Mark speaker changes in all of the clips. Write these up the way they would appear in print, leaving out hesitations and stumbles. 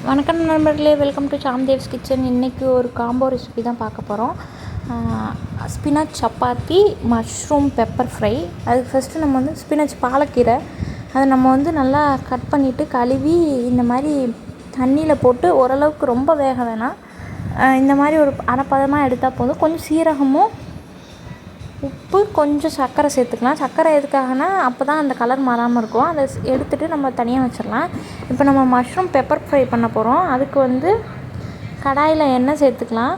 Speaker 1: வணக்கம் நண்பர்களே, welcome to சாம்தேவ்ஸ் kitchen. இன்றைக்கி ஒரு காம்போ ரெசிபி தான் பார்க்க போகிறோம். Spinach chapati, mushroom pepper fry. அதுக்கு ஃபஸ்ட்டு நம்ம வந்து ஸ்பினாச் பாலக்கீரை அதை நம்ம நல்லா கட் பண்ணிவிட்டு கழுவி இந்த மாதிரி தண்ணியில் போட்டு ஓரளவுக்கு ரொம்ப வேக வேணாம், இந்த மாதிரி ஒரு அரைப்பதமாக எடுத்தால் போதும். கொஞ்சம் சீரகமும் உப்பு கொஞ்சம் சர்க்கரை சேர்த்துக்கலாம். சர்க்கரை எதுக்காகனா அப்போ தான் அந்த கலர் மாறாமல் இருக்கும். அதை எடுத்துகிட்டு நம்ம தனியாக வச்சிடலாம். இப்போ நம்ம மஷ்ரூம் பெப்பர் ஃப்ரை பண்ண போகிறோம். அதுக்கு கடாயில் எண்ணெய் சேர்த்துக்கலாம்.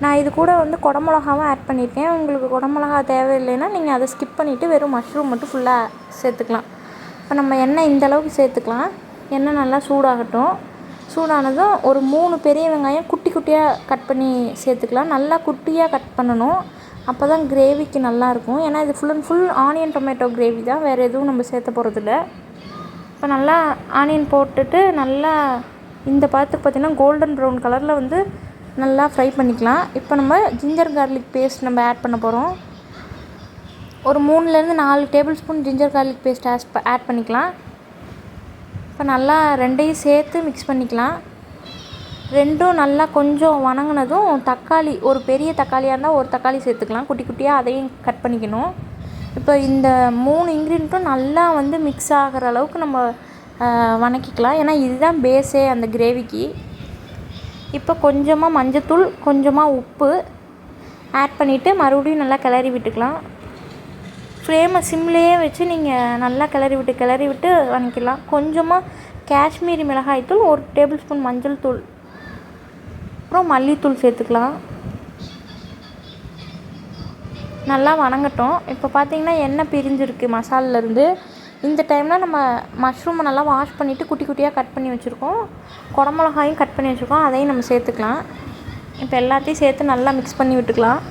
Speaker 1: நான் இது கூட குடமிளகாவும் ஆட் பண்ணியிருக்கேன். உங்களுக்கு குடமிளகா தேவையில்லைன்னா நீங்கள் அதை ஸ்கிப் பண்ணிவிட்டு வெறும் மஷ்ரூம் மட்டும் ஃபுல்லாக சேர்த்துக்கலாம். இப்போ நம்ம எண்ணெய் இந்தளவுக்கு சேர்த்துக்கலாம். எண்ணெய் நல்லா சூடாகட்டும். சூடானதும் ஒரு 3 பெரிய வெங்காயம் குட்டி குட்டியாக கட் பண்ணி சேர்த்துக்கலாம். நல்லா குட்டியாக கட் பண்ணணும், அப்போ தான் கிரேவிக்கு நல்லாயிருக்கும். ஏன்னா இது full and full onion tomato gravy தான், வேறு எதுவும் நம்ம சேர்த்த போகிறதில்ல. இப்போ நல்லா ஆனியன் போட்டுட்டு நல்லா இந்த பார்த்துக்கு பார்த்திங்கன்னா கோல்டன் ப்ரௌன் கலரில் நல்லா ஃப்ரை பண்ணிக்கலாம். இப்போ நம்ம ஜிஞ்சர் கார்லிக் பேஸ்ட் நம்ம ஆட் பண்ண போகிறோம். ஒரு 3-4 tablespoon ginger garlic paste add பண்ணிக்கலாம். இப்போ நல்லா ரெண்டையும் சேர்த்து மிக்ஸ் பண்ணிக்கலாம். ரெண்டும் நல்லா கொஞ்சம் வணங்கினதும் தக்காளி, ஒரு பெரிய தக்காளியாக இருந்தால் ஒரு தக்காளி சேர்த்துக்கலாம். குட்டி குட்டியாக அதையும் கட் பண்ணிக்கணும். இப்போ இந்த 3 இன்க்ரீடியண்ட்டும் நல்லா மிக்ஸ் ஆகிற அளவுக்கு நம்ம வணக்கிக்கலாம். ஏன்னா இதுதான் பேஸே அந்த கிரேவிக்கு. இப்போ கொஞ்சமாக மஞ்சத்தூள், கொஞ்சமாக உப்பு ஆட் பண்ணிவிட்டு மறுபடியும் நல்லா கிளறி விட்டுக்கலாம். ஃப்ளேமை சிம்லேயே வச்சு நீங்கள் நல்லா கிளறி விட்டு வணக்கிடலாம். கொஞ்சமாக காஷ்மீரி மிளகாய் தூள், 1 டேபிள் ஸ்பூன் மஞ்சள் தூள், அப்புறம் மல்லித்தூள் சேர்த்துக்கலாம். நல்லா வணங்கட்டும். இப்போ பார்த்திங்கன்னா எண்ணெய் பிரிஞ்சிருக்கு மசாலிலேருந்து. இந்த டைமில் நம்ம மஷ்ரூமை நல்லா வாஷ் பண்ணிவிட்டு குட்டி குட்டியாக கட் பண்ணி வச்சுருக்கோம். குடமிளகாயும் கட் பண்ணி வச்சுருக்கோம், அதையும் நம்ம சேர்த்துக்கலாம். இப்போ எல்லாத்தையும் சேர்த்து நல்லா மிக்ஸ் பண்ணி விட்டுக்கலாம்.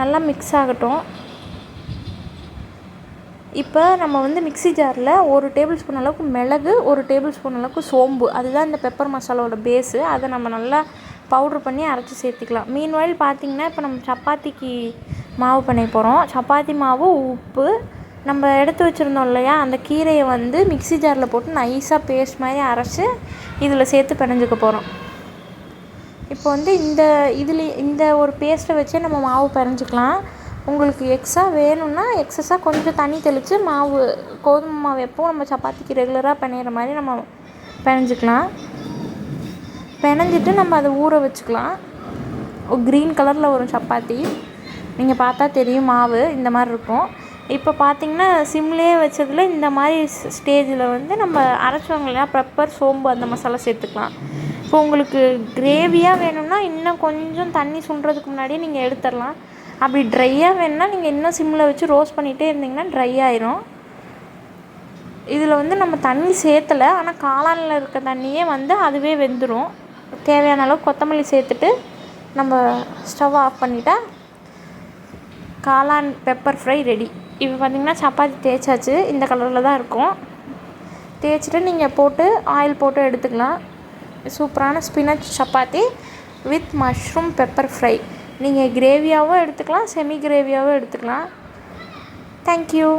Speaker 1: நல்லா மிக்ஸ் ஆகட்டும். இப்போ நம்ம மிக்ஸி ஜாரில் 1 டேபிள் ஸ்பூன் அளவுக்கு மிளகு, 1 டேபிள் ஸ்பூன் அளவுக்கு சோம்பு, அதுதான் இந்த பெப்பர் மசாலாவோட பேஸு. அதை நம்ம நல்லா பவுட்ரு பண்ணி அரைச்சி சேர்த்துக்கலாம். மீன்வாயில் பார்த்திங்கன்னா இப்போ நம்ம சப்பாத்திக்கு மாவு பண்ண போகிறோம். சப்பாத்தி மாவு, உப்பு, நம்ம எடுத்து வச்சுருந்தோம் இல்லையா அந்த கீரையை மிக்ஸி ஜாரில் போட்டு நைஸாக பேஸ்ட் மாதிரி அரைச்சி இதில் சேர்த்து பிணைஞ்சிக்க போகிறோம். இப்போ இந்த ஒரு பேஸ்ட்டை வச்சே நம்ம மாவு பிணைஞ்சிக்கலாம். உங்களுக்கு வேணும்னா எக்ஸஸாக கொஞ்சம் தண்ணி தெளித்து மாவு, கோதுமை மாவு எப்போவும் நம்ம சப்பாத்திக்கு ரெகுலராக பிணையிற மாதிரி நம்ம பிணைஞ்சிக்கலாம். பிணைஞ்சிட்டு நம்ம அதை ஊற வச்சுக்கலாம். க்ரீன் கலரில் வரும் சப்பாத்தி, நீங்கள் பார்த்தா தெரியும். மாவு இந்த மாதிரி இருக்கும். இப்போ பார்த்திங்கன்னா சிம்லேயே வச்சதில் இந்த மாதிரி ஸ்டேஜில் நம்ம அரைச்சவங்க இல்லையா பெப்பர், சோம்பு, அந்த மசாலா சேர்த்துக்கலாம். இப்போ உங்களுக்கு கிரேவியாக வேணும்னா இன்னும் கொஞ்சம் தண்ணி சுண்டுறதுக்கு முன்னாடியே நீங்கள் எடுத்துடலாம். அப்படி ட்ரையாக வேணுன்னா நீங்கள் இன்னும் சிம்மில் வச்சு ரோஸ்ட் பண்ணிகிட்டே இருந்தீங்கன்னா ட்ரை ஆயிரும். இதில் நம்ம தண்ணி சேர்த்தலை, ஆனால் காளானில் இருக்க தண்ணியே அதுவே வெந்துடும். தேவையான அளவு கொத்தமல்லி சேர்த்துட்டு நம்ம ஸ்டவ் ஆஃப் பண்ணிட்டா காளான் பெப்பர் ஃப்ரை ரெடி. இப்போ பார்த்திங்கன்னா சப்பாத்தி தேய்ச்சாச்சு, இந்த கலரில் தான் இருக்கும். தேய்ச்சிட்டு நீங்கள் போட்டு ஆயில் போட்டு எடுத்துக்கலாம். சூப்பரான spinach chapati with mushroom pepper fry. நீங்கள் கிரேவியாகவும் எடுத்துக்கலாம், செமி கிரேவியாகவும் எடுத்துக்கலாம். தேங்க்யூ.